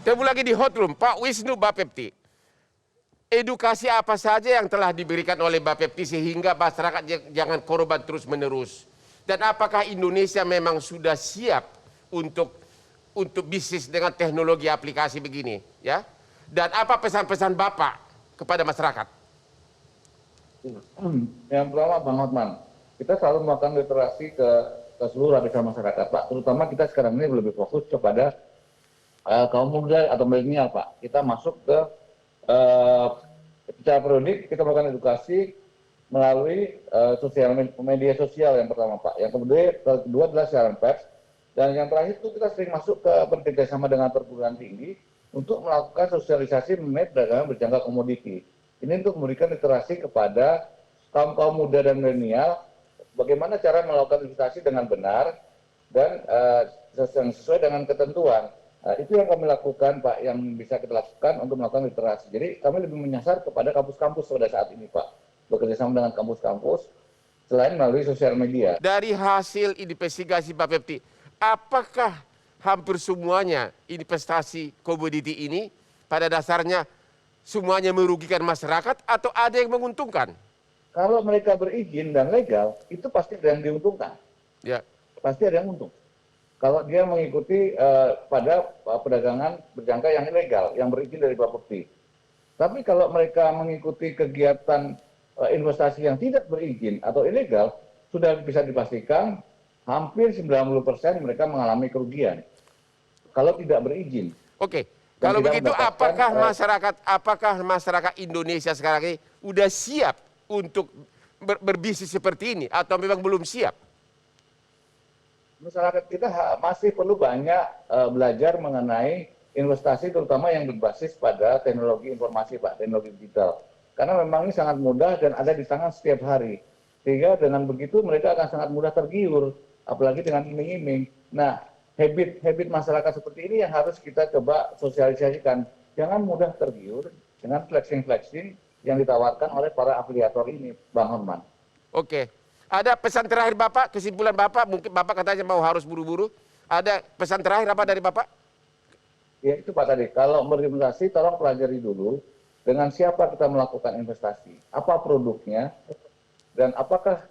Temu lagi di Hot Room, Pak Wisnu Bapepti. Edukasi apa saja yang telah diberikan oleh Bapepti sehingga masyarakat jangan korban terus-menerus? Dan apakah Indonesia memang sudah siap untuk bisnis dengan teknologi aplikasi begini? Ya. Dan apa pesan-pesan Bapak kepada masyarakat? Yang pertama, Bang Hotman, kita selalu melakukan literasi ke seluruh lapisan masyarakat, Pak. Terutama kita sekarang ini lebih fokus kepada kaum muda atau milenial, Pak. Kita masuk ke secara periodik, kita melakukan edukasi melalui media sosial yang pertama, Pak. Yang kedua adalah siaran pers. Dan yang terakhir itu kita sering masuk ke bekerjasama dengan perguruan tinggi untuk melakukan sosialisasi mengenai perdagangan berjangka komoditi. Ini untuk memberikan literasi kepada kaum muda dan milenial bagaimana cara melakukan investasi dengan benar dan sesuai dengan ketentuan. Itu yang kami lakukan, Pak, yang bisa kita lakukan untuk melakukan literasi. Jadi kami lebih menyasar kepada kampus-kampus pada saat ini, Pak. Bekerja sama dengan kampus-kampus selain melalui sosial media. Dari hasil investigasi Bapepti, apakah hampir semuanya investasi komoditi ini pada dasarnya semuanya merugikan masyarakat atau ada yang menguntungkan? Kalau mereka berizin dan legal, itu pasti ada yang diuntungkan. Ya. Pasti ada yang untung. Kalau dia mengikuti pada perdagangan berjangka yang ilegal, yang berizin dari Bapepti. Tapi kalau mereka mengikuti kegiatan investasi yang tidak berizin atau ilegal, sudah bisa dipastikan hampir 90% mereka mengalami kerugian. Kalau tidak berizin. Oke. Kalau begitu apakah masyarakat Indonesia sekarang ini udah siap untuk berbisnis seperti ini atau memang belum siap? Masyarakat kita masih perlu banyak belajar mengenai investasi terutama yang berbasis pada teknologi informasi, Pak, teknologi digital. Karena memang ini sangat mudah dan ada di tangan setiap hari. Sehingga dengan begitu mereka akan sangat mudah tergiur, apalagi dengan iming-iming. Nah, habit masyarakat seperti ini yang harus kita coba sosialisasikan. Jangan mudah tergiur dengan flexing-flexing yang ditawarkan oleh para afiliator ini, Bang Hotman. Oke. Ada pesan terakhir Bapak, kesimpulan Bapak, mungkin Bapak katanya mau harus buru-buru. Ada pesan terakhir apa dari Bapak? Ya itu Pak tadi, kalau berinvestasi tolong pelajari dulu dengan siapa kita melakukan investasi, apa produknya, dan apakah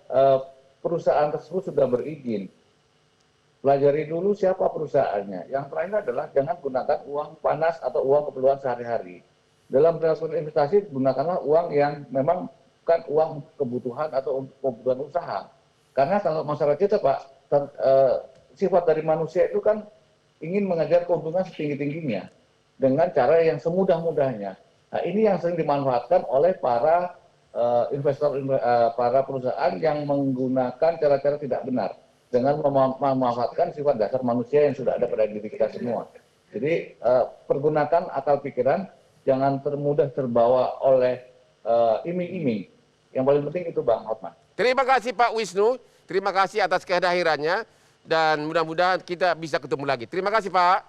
perusahaan tersebut sudah berizin. Pelajari dulu siapa perusahaannya. Yang terakhir adalah jangan gunakan uang panas atau uang keperluan sehari-hari. Dalam melakukan investasi, gunakanlah uang yang memang bukan uang kebutuhan atau kebutuhan usaha. Karena kalau masyarakat kita, Pak, sifat dari manusia itu kan ingin mengejar keuntungan setinggi-tingginya dengan cara yang semudah-mudahnya. Nah, ini yang sering dimanfaatkan oleh para investor, para perusahaan yang menggunakan cara-cara tidak benar dengan memanfaatkan sifat dasar manusia yang sudah ada pada diri kita semua. Jadi pergunakan akal pikiran, jangan mudah terbawa oleh iming-iming. Yang paling penting itu, Bang Hotman. Terima kasih Pak Wisnu, terima kasih atas kehadirannya dan mudah-mudahan kita bisa ketemu lagi. Terima kasih Pak.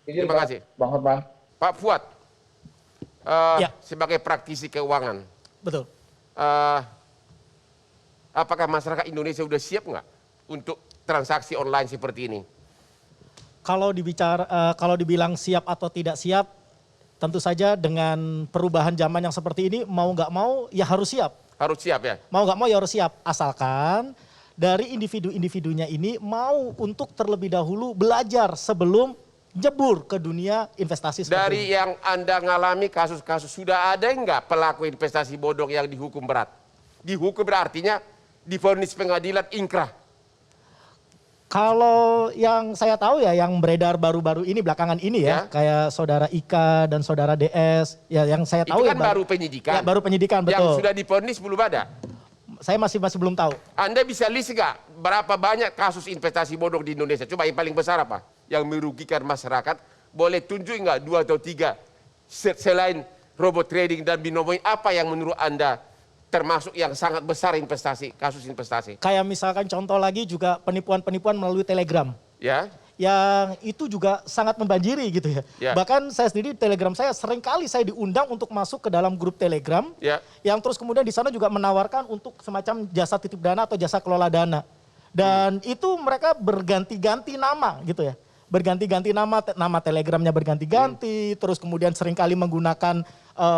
Terima kasih. Bang Hotman. Pak Fuad, sebagai praktisi keuangan. Betul. Apakah masyarakat Indonesia sudah siap nggak untuk transaksi online seperti ini? Kalau dibilang siap atau tidak siap, tentu saja dengan perubahan zaman yang seperti ini mau nggak mau ya harus siap. Harus siap ya? Mau nggak mau ya harus siap, asalkan dari individu-individunya ini mau untuk terlebih dahulu belajar sebelum jebur ke dunia investasi seperti Dari ini. yang Anda ngalami kasus-kasus, sudah ada nggak pelaku investasi bodong yang dihukum berat? Dihukum berartinya divonis pengadilan ingkrah. Kalau yang saya tahu ya yang beredar baru-baru ini belakangan ini ya, kayak saudara Ika dan saudara DS, ya yang saya tahu itu kan ya baru penyidikan. Ya, baru penyidikan, betul. Yang sudah divonis belum ada. Saya masih belum tahu. Anda bisa list nggak berapa banyak kasus investasi bodong di Indonesia? Coba yang paling besar apa? Yang merugikan masyarakat, boleh tunjuk nggak 2 atau 3 selain robot trading dan binomo, apa yang menurut Anda termasuk yang sangat besar investasi, kasus investasi? Kayak misalkan contoh lagi juga penipuan-penipuan melalui Telegram. Ya. Yang itu juga sangat membanjiri gitu ya. Bahkan saya sendiri Telegram saya seringkali saya diundang untuk masuk ke dalam grup Telegram. Yang terus kemudian di sana juga menawarkan untuk semacam jasa titip dana atau jasa kelola dana. Dan itu mereka berganti-ganti nama gitu ya. berganti-ganti nama telegramnya berganti-ganti, terus kemudian seringkali menggunakan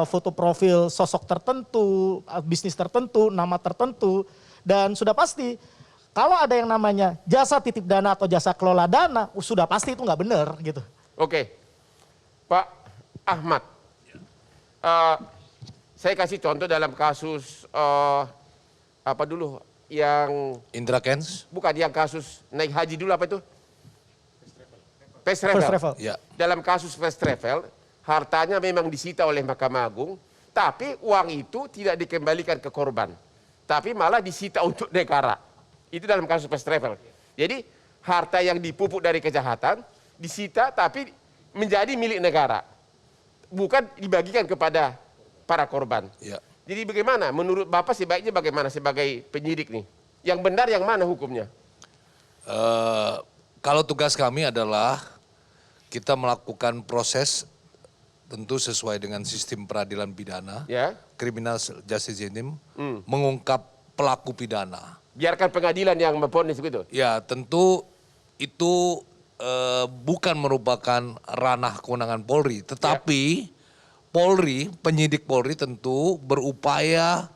foto profil sosok tertentu, bisnis tertentu, nama tertentu, dan sudah pasti kalau ada yang namanya jasa titip dana atau jasa kelola dana, sudah pasti itu nggak benar gitu. Oke, Pak Ahmad, saya kasih contoh dalam kasus apa dulu yang Indra Kents? bukan yang kasus naik haji dulu apa itu? First First travel. travel. Ya. Dalam kasus first travel, hartanya memang disita oleh Mahkamah Agung, tapi uang itu tidak dikembalikan ke korban, tapi malah disita untuk negara. Itu dalam kasus first travel. Jadi harta yang dipupuk dari kejahatan disita tapi menjadi milik negara, bukan dibagikan kepada para korban. Ya. Jadi bagaimana? Menurut Bapak sebaiknya bagaimana sebagai penyidik nih? Yang benar yang mana hukumnya? Kalau tugas kami adalah kita melakukan proses tentu sesuai dengan sistem peradilan pidana, Ya, criminal justice system, mengungkap pelaku pidana. biarkan pengadilan yang memvonis begitu. Ya tentu itu bukan merupakan ranah kewenangan Polri, tetapi Polri, penyidik Polri tentu berupaya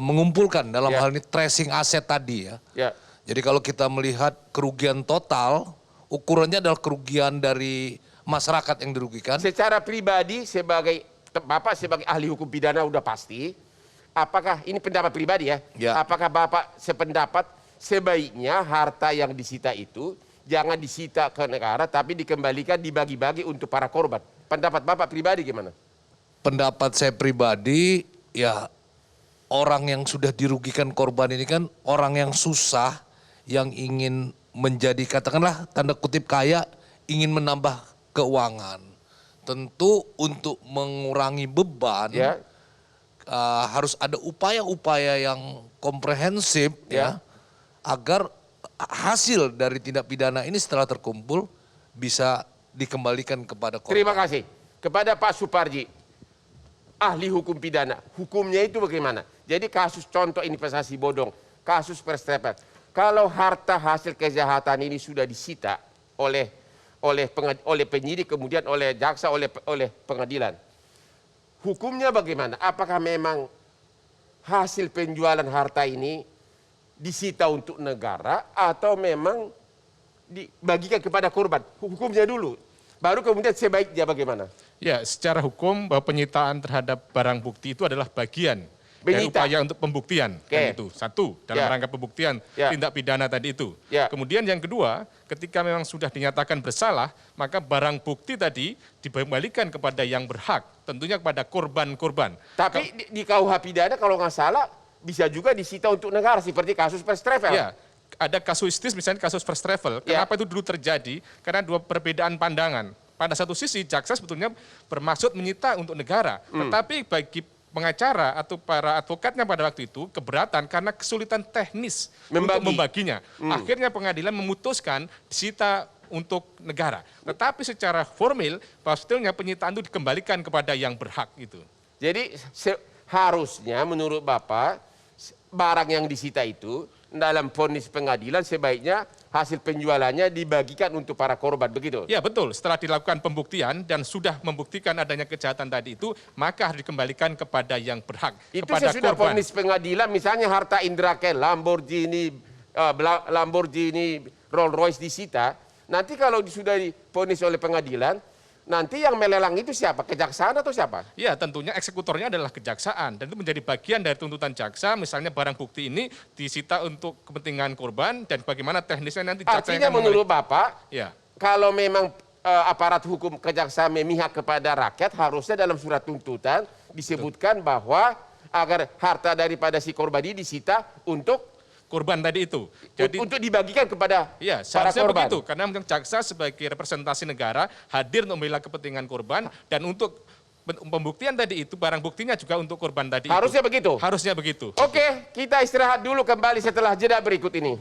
mengumpulkan dalam hal ini tracing aset tadi ya. Ya. Jadi kalau kita melihat kerugian total, ukurannya adalah kerugian dari masyarakat yang dirugikan. Secara pribadi Bapak sebagai ahli hukum pidana udah pasti. Apakah ini pendapat pribadi ya? Ya. Apakah Bapak sependapat sebaiknya harta yang disita itu jangan disita ke negara tapi dikembalikan dibagi-bagi untuk para korban? Pendapat Bapak pribadi gimana? Pendapat saya pribadi ya orang yang sudah dirugikan korban ini kan orang yang susah, yang ingin menjadi katakanlah tanda kutip kaya, ingin menambah keuangan. Tentu untuk mengurangi beban Ya. harus ada upaya-upaya yang komprehensif ya agar hasil dari tindak pidana ini setelah terkumpul bisa dikembalikan kepada korban. Terima kasih. Kepada Pak Suparji, ahli hukum pidana, hukumnya itu bagaimana? Jadi kasus contoh investasi bodong, kasus first travel. Kalau harta hasil kejahatan ini sudah disita oleh penyidik, kemudian oleh jaksa, oleh pengadilan, hukumnya bagaimana? Apakah memang hasil penjualan harta ini disita untuk negara atau memang dibagikan kepada korban? Hukumnya dulu, baru kemudian sebaiknya bagaimana? Ya, secara hukum bahwa penyitaan terhadap barang bukti itu adalah bagian dari Menyita. upaya untuk pembuktian. Kan itu satu dalam rangka pembuktian tindak pidana tadi itu. Kemudian yang kedua, ketika memang sudah dinyatakan bersalah, maka barang bukti tadi dikembalikan kepada yang berhak, tentunya kepada korban-korban. Tapi di KUH pidana kalau nggak salah bisa juga disita untuk negara seperti kasus first travel. Ya, ada kasuistis misalnya kasus first travel. Kenapa itu dulu terjadi? Karena dua perbedaan pandangan. Pada satu sisi jaksa sebetulnya bermaksud menyita untuk negara, tetapi bagi pengacara atau para advokatnya pada waktu itu keberatan karena kesulitan teknis untuk membaginya. Akhirnya pengadilan memutuskan disita untuk negara. Tetapi secara formil, sebetulnya penyitaan itu dikembalikan kepada yang berhak itu. Jadi harusnya menurut Bapak barang yang disita itu dalam vonis pengadilan sebaiknya hasil penjualannya dibagikan untuk para korban, begitu? Ya betul, setelah dilakukan pembuktian dan sudah membuktikan adanya kejahatan tadi itu, maka harus dikembalikan kepada yang berhak, itu kepada sesudah korban. vonis pengadilan, misalnya harta Indra Kents, Lamborghini, Rolls Royce disita, nanti kalau sudah divonis oleh pengadilan, nanti yang melelang itu siapa? Kejaksaan atau siapa? Ya tentunya eksekutornya adalah kejaksaan dan itu menjadi bagian dari tuntutan jaksa, misalnya barang bukti ini disita untuk kepentingan korban dan bagaimana teknisnya nanti jaksa Artinya menurut Bapak, kalau memang aparat hukum kejaksaan memihak kepada rakyat, harusnya dalam surat tuntutan disebutkan bahwa agar harta daripada si korban ini disita untuk korban tadi itu. Jadi untuk dibagikan kepada ya, para seharusnya korban. begitu karena jaksa sebagai representasi negara hadir untuk membela kepentingan korban dan untuk pembuktian tadi itu barang buktinya juga untuk korban tadi Harusnya itu. begitu. Harusnya begitu. Oke, kita istirahat dulu, kembali setelah jeda berikut ini.